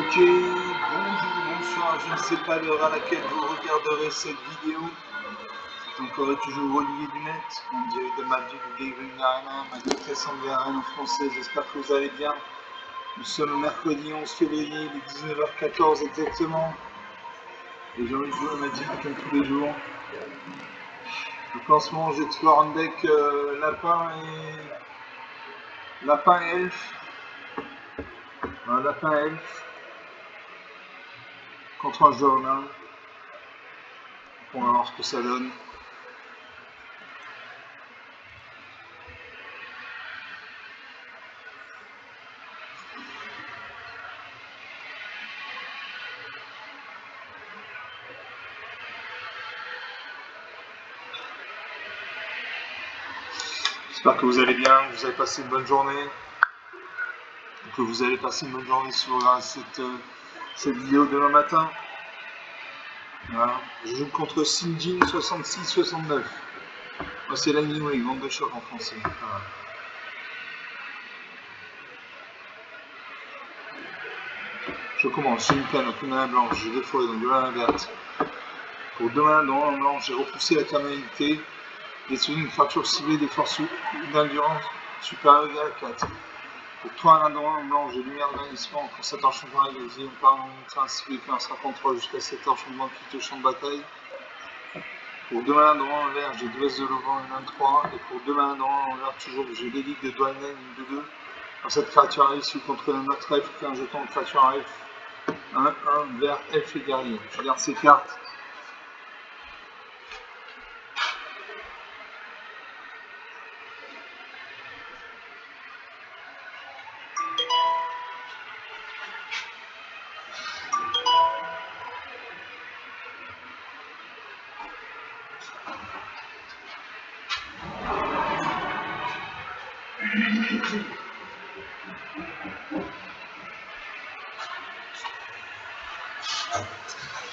Ok, bonjour, bonsoir, je ne sais pas l'heure à laquelle vous regarderez cette vidéo. C'est encore et toujours Olivier Dunette, en direct de Madrid du Gaming Arena, Madrid Assembly Arena en français, j'espère que vous allez bien. Nous sommes le mercredi 11 février, il est 19h14 exactement. Et j'ai envie de jouer à Madrid comme tous les jours. Donc en ce moment j'ai toujours en deck lapin et elfe. Un lapin elfe contre un jaune. On va voir ce que ça donne. J'espère que vous allez bien, que vous avez passé une bonne journée, que vous allez passer une bonne journée sur cette vidéo demain matin. Voilà. Je joue contre Sinjin 66-69. Moi c'est Lightning Wave, vente de choc en français. Voilà. Je commence, j'ai une canne, aucune mana blanche, j'ai des forêts, donc deux mana vertes. Pour deux mana dans en blanche, j'ai repoussé la canalité, détruit une fracture ciblée des forces d'endurance supérieure égale à 4. Pour 3 mana en blanc, j'ai lumière de bannissement. Pour cet enchantement avec les yeux par mon train ciblé qui lancera contre jusqu'à cet enchantement qui te champ de bataille. Pour 2 mana en vert, j'ai Duesse de Levant une 1-3. Et pour 2 mana en vert, toujours, j'ai l'élite de Dwayne une 2-2. Quand cette créature arrive, si vous contrôlez notre elfe, fait un jeton de créature arrive. 1 vert, elfe et guerrier. Je regarde ces cartes.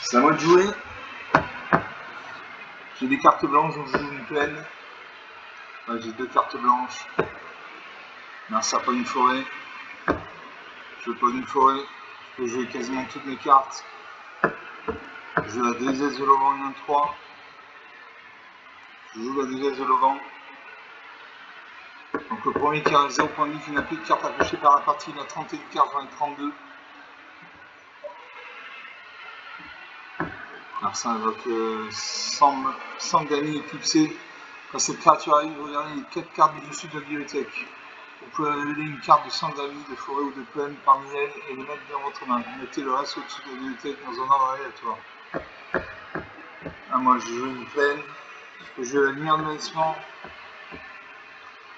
C'est à moi de jouer. J'ai des cartes blanches, donc je joue une plaine. Ouais, j'ai 2 cartes blanches. Un sapin d'une forêt. Je veux pas d'une forêt. Je peux jouer quasiment toutes mes cartes. Je joue la déesse de Lovan une 1-3. Je joue la déesse de Lovan. Donc le premier qui a 0 point de vie, qui n'a plus de cartes accrochées par la partie, il a 31 cartes, j'en ai 32. Alors ça invoque Sangani éclipsé. Quand cette créature arrive, vous regardez les 4 cartes du dessus de la bibliothèque. Vous pouvez révéler une carte de Sangami, de forêt ou de plaine parmi elles et les mettre dans votre main. Vous mettez le reste au-dessus de la bibliothèque dans un ordre aléatoire. Ah, moi je joue une plaine. Je peux jouer la lumière de bannissement.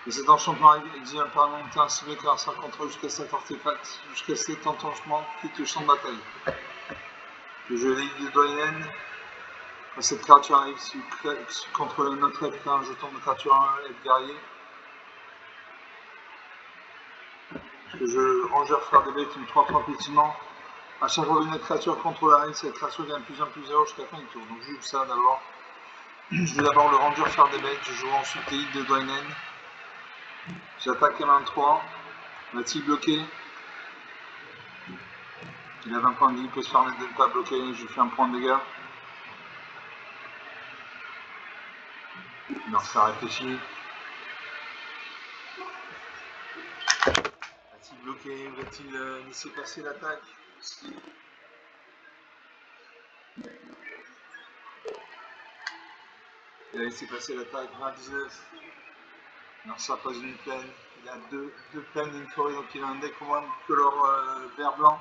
Et cet enchantement exige un permanent ciblé qui lancera contre jusqu'à cet artefact, jusqu'à cet enchantement quitte le champ de bataille. Je joue l'élite de Dwayne. Quand cette créature arrive, si vous contrôlez notre elfe, un jeton de créature 1 elfe guerrier. Je rangeur faire des bêtes, une 3-3 pétiment. À chaque fois qu'une créature contrôle arrive, cette créature gagne plus 1 plus 0 jusqu'à la fin du tour. Donc je joue ça d'abord. Je vais d'abord le ranger faire des bêtes, je joue ensuite l'élite de Dwayne. J'attaque M1-3. Va-t-il bloquer? Il a 20 points de vie, il peut se permettre de ne pas bloquer, je lui fais un point de dégâts. Non, ça réfléchit. Va-t-il bloquer? Va-t-il laisser passer l'attaque? Il a laissé passer l'attaque, 29. Alors ça pose une plaine. Il a deux plaines et une forêt, donc il a un deck au moins de couleur vert-blanc.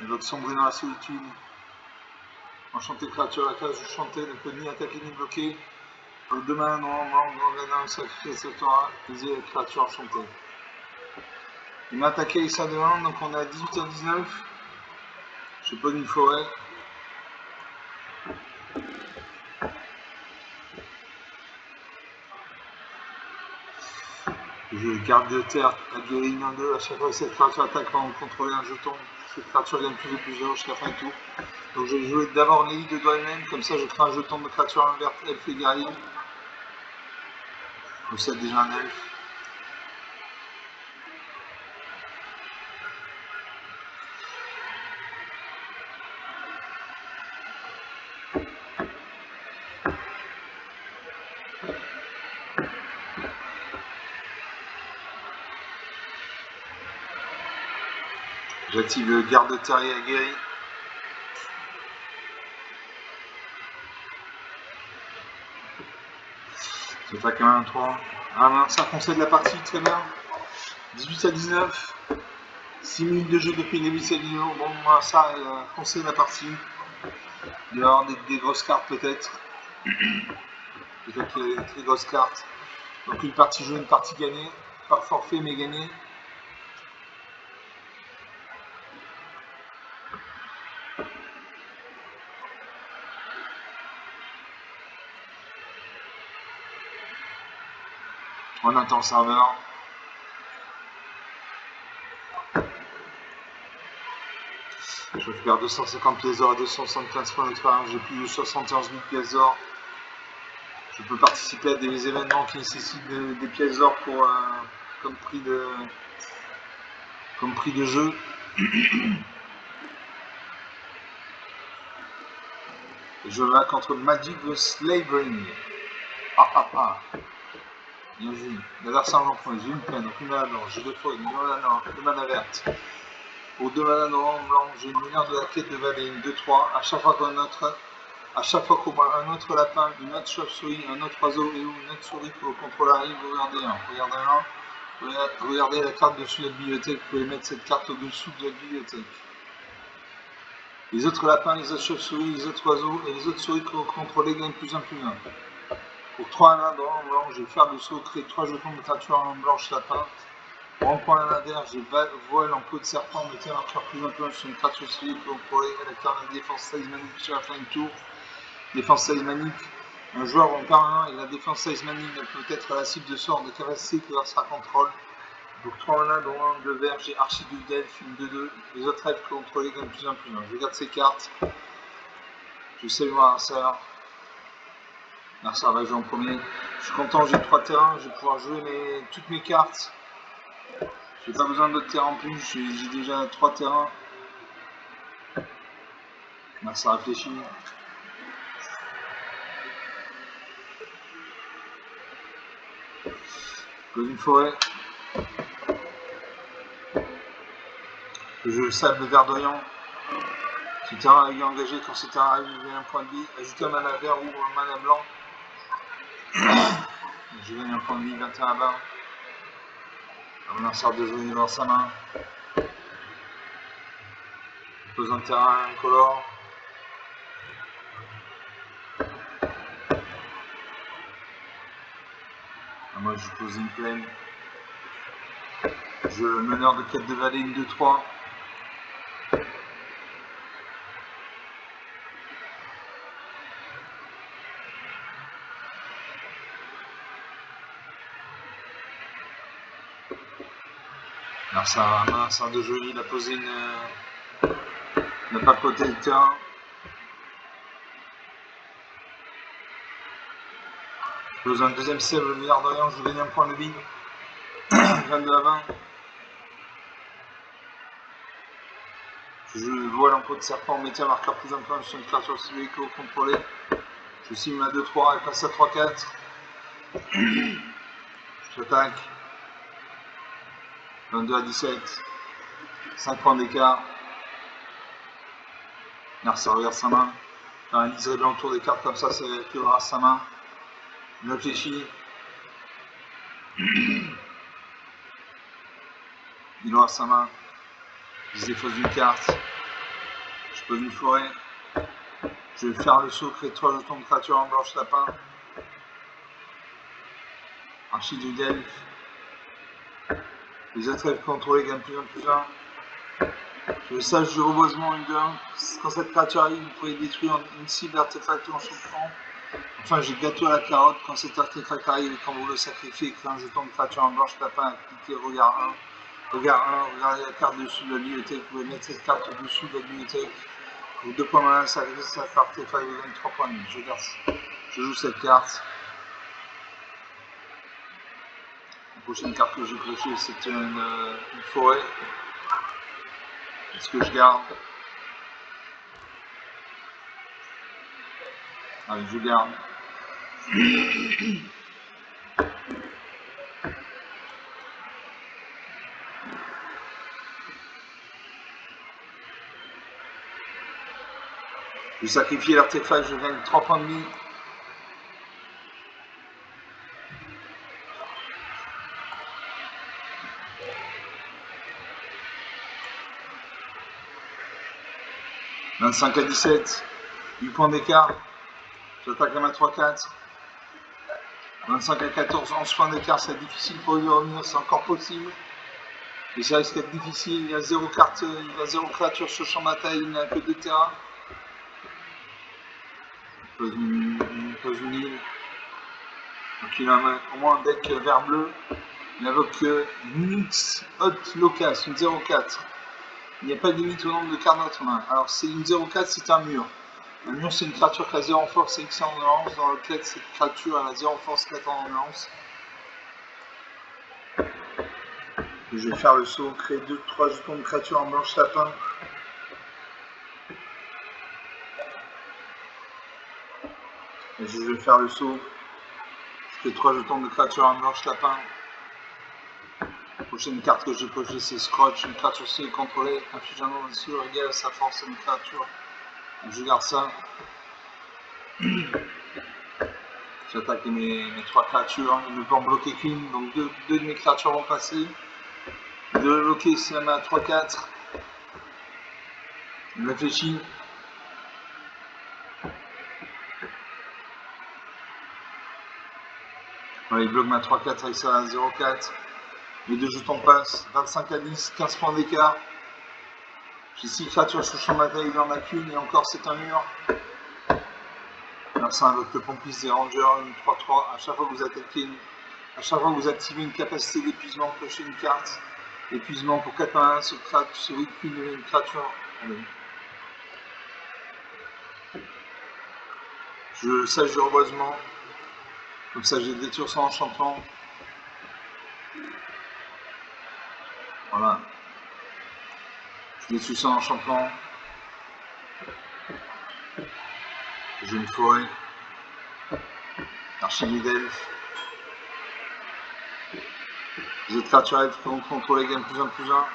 Il va sombrer dans la solitude. Enchanté créature, la case du chanté ne peut ni attaquer ni bloquer. Demain, non, grand sacrifice ce tour, la créature enchantée. Il m'a attaqué avec ça de 1, donc on est à 18 à 19. Je pas une forêt. Je garde de terre, la guérine 1-2, à chaque fois que cette créature attaque quand on contrôle un jeton, cette créature gagne plus de plusieurs jusqu'à la fin du tour. Donc je vais jouer d'abord l'élite de Dwayne, comme ça je crée un jeton de créature inverte, elfe et guerrier. Je possède déjà un elfe. J'active le garde terrier aguerri. C'est pas quand même 3. Ah mince, ça conseil de la partie, très bien. 18 à 19. 6 minutes de jeu depuis le début de cette vidéo. Bon, moi, ça, conseil de la partie. Il va y avoir des grosses cartes peut-être. Peut-être qu'il y a des très grosses cartes. Donc une partie jouée, une partie gagnée. Pas forfait, mais gagnée. On attend le serveur. Je récupère 250 pièces d'or et 275 points d'expérience. J'ai plus de 71 000 pièces d'or. Je peux participer à des événements qui nécessitent des pièces d'or pour comme prix de jeu. Je vais contre Magic the Slavering. Ah ah ah. Bien vu. L'adversaire en point. J'ai une peine, donc une mana blanche. J'ai deux fois une mana verte. Pour 2 mana blanc, j'ai une meilleure de la quête de vallée, une 2-3. À chaque fois qu'on voit un autre lapin, une autre chauve-souris, un autre oiseau et une autre souris que le contrôle arrive, regardez un. Regardez la carte dessus de la bibliothèque. Vous pouvez mettre cette carte au-dessous de la bibliothèque. Les autres lapins, les autres chauves-souris, les autres oiseaux et les autres souris que vous contrôlez gagnent plus 1 plus 1. Pour 3 mana en blanc, je vais faire le saut, créer 3 jetons de créature en blanche lapin. Pour un point à l'inverse, j'ai voile en peau de serpent, mettez un marqueur plus un sur une créature civile que vous contrôlez à la carte de défense 16 manique sur la fin du tour. Défense 16 manique. Un joueur en permanent et la défense 16 manique ne peut être à la cible de sort de capacité que l'adversaire contrôle. Donc 3 mana, dont un de vert, j'ai Archi du Delph, une 2-2. Les autres elfes que vous contrôlez gagnent plus 1 plus 1. Je garde ces cartes. Je salue mon adversaire. L'adversaire va jouer en premier. Je suis content, j'ai 3 terrains, je vais pouvoir jouer toutes mes cartes. J'ai pas besoin d'autres terrains en plus, j'ai déjà 3 terrains. Ça réfléchit. Comme une forêt. Je sable verdoyant. Ce terrain est engagé quand ce terrain arrive, il gagne un point de vie. Ajouter un mana vert ou un mana blanc. Je gagne un point de vie, 21 à 20. Un lanceur de jeu dans sa main. Je pose un terrain incolore. Moi je pose une plaine. Je meneur de quête de vallée, une 2-3. Alors ça, un sort de jeu, il a posé une. Il n'a pas poté le terrain. Je pose un deuxième save, le milliard d'Orient, je gagne un point de vie. 22 à 20. Je voile en peau de serpent, mettez un marqueur plus un point sur une créature ciblée que vous contrôlez. Je signe ma 2-3 et passe à 3-4. J'attaque. 22 à 17. 5 points d'écart. Merci, regarde sa main. Faire un liseré blanc autour des cartes comme ça activera sa main. Il réfléchit. Il aura sa main. Je défausse d'une carte. Je pose une forêt. Je vais faire le saut, créer 3 jetons de créature en blanche lapin. Archi du Delph. Les autres elfes contrôlés gagnent plus 1 plus 1. Je sage du reboisement, une de 1. Quand cette créature arrive, vous pouvez détruire une cible artefact en chauffant. Enfin, j'ai gâteau à la carotte. Quand cet artefact arrive et quand vous le sacrifiez, créez un jeton de créature en blanche lapin, cliquez regard 1. Regard 1, regardez la carte dessus de la bibliothèque. Vous pouvez mettre cette carte au-dessous de la bibliothèque. Pour 2 points malin, sacrifiez sa carte artefact, vous gagnez 3 points de vie. Je joue cette carte. La prochaine carte que j'ai piochée, c'est une forêt. Est-ce que je garde? Allez, je garde. Je vais sacrifier l'artefact, je gagne 3 points de vie. « 25 à 17, 8 points d'écart. J'attaque à ma 3-4. 25 à 14, 11 points d'écart, c'est difficile pour lui de revenir, c'est encore possible. Mais ça risque d'être difficile, il y a 0 carte, il y a 0 créature sur le champ de bataille, il n'y a que 2 terrains. Il pose une île. Donc il a au moins un deck vert bleu. Il invoque Nix Hot Locas, une 0-4. Il n'y a pas de limite au nombre de cartes dans notre main. Alors c'est une 0-4, c'est un mur. Un mur, c'est une créature qui a 0 en force et X en endurance, dans lequel cette créature a 0 en force, 4 en endurance. Je vais faire le saut, créer 2-3 jetons de créature en blanche lapin. Et je vais faire le saut. Je fais 3 jetons de créature en blanche lapin. La prochaine carte que j'ai cochée, c'est Scrotch, une créature cible contrôlée, inflige un nombre de cibles égal à sa force à une créature. Donc je garde ça. J'attaque mes 3 créatures, il ne peut en bloquer qu'une, donc 2 de mes créatures vont passer. De bloquer, c'est ma 3-4. Il réfléchit. Il bloque ma 3-4 avec sa 0-4. Les 2 jetons passent, 25 à 10, 15 points d'écart. J'ai 6 créatures sous champ de bataille, il en a qu'une, et encore c'est un mur. Alors ça invoque le Pompis des Rangers, une 3-3. À chaque fois que vous attaquez, à chaque fois que vous activez une capacité d'épuisement, cochez une carte. Épuisement pour 4 1, ce véhicule devient une créature. Allez. Je sage du reboisement. Comme ça j'ai détruire son enchantement. Voilà. Je détruis son enchantement. J'ai une forêt. Archive d'elfe. Les autres créatures elfes qui vont contrôler gagnent plus 1 plus 1.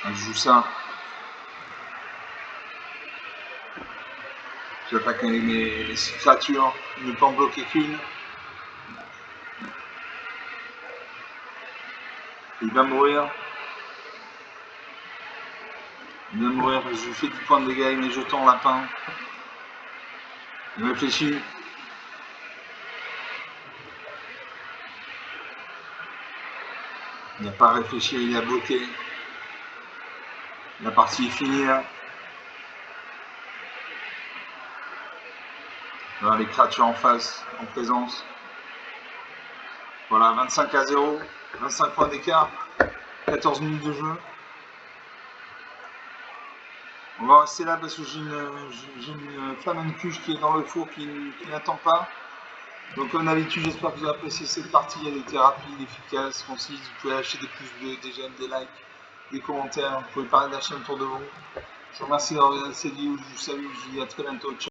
Je joue ça. J'attaque avec mes 6 créatures. Il ne peut en bloquer qu'une. Il va mourir. Il va mourir. Je lui fais 10 points de dégâts avec mes jetons lapin. Il réfléchit. Il n'a pas à réfléchir, il a bloqué. La partie est finie là. Voilà les créatures en face, en présence. Voilà, 25 à 0, 25 points d'écart, 14 minutes de jeu. On va rester là parce que j'ai une flamme cuche qui est dans le four qui n'attend pas. Donc comme d'habitude, j'espère que vous avez apprécié cette partie. Elle était rapide, efficace, concise. Vous pouvez lâcher des pouces bleus, des j'aime, des likes, des commentaires. Vous pouvez parler de la chaîne autour de vous. Je vous remercie d'avoir regardé cette vidéo. Je vous salue. Je vous dis à très bientôt. Ciao.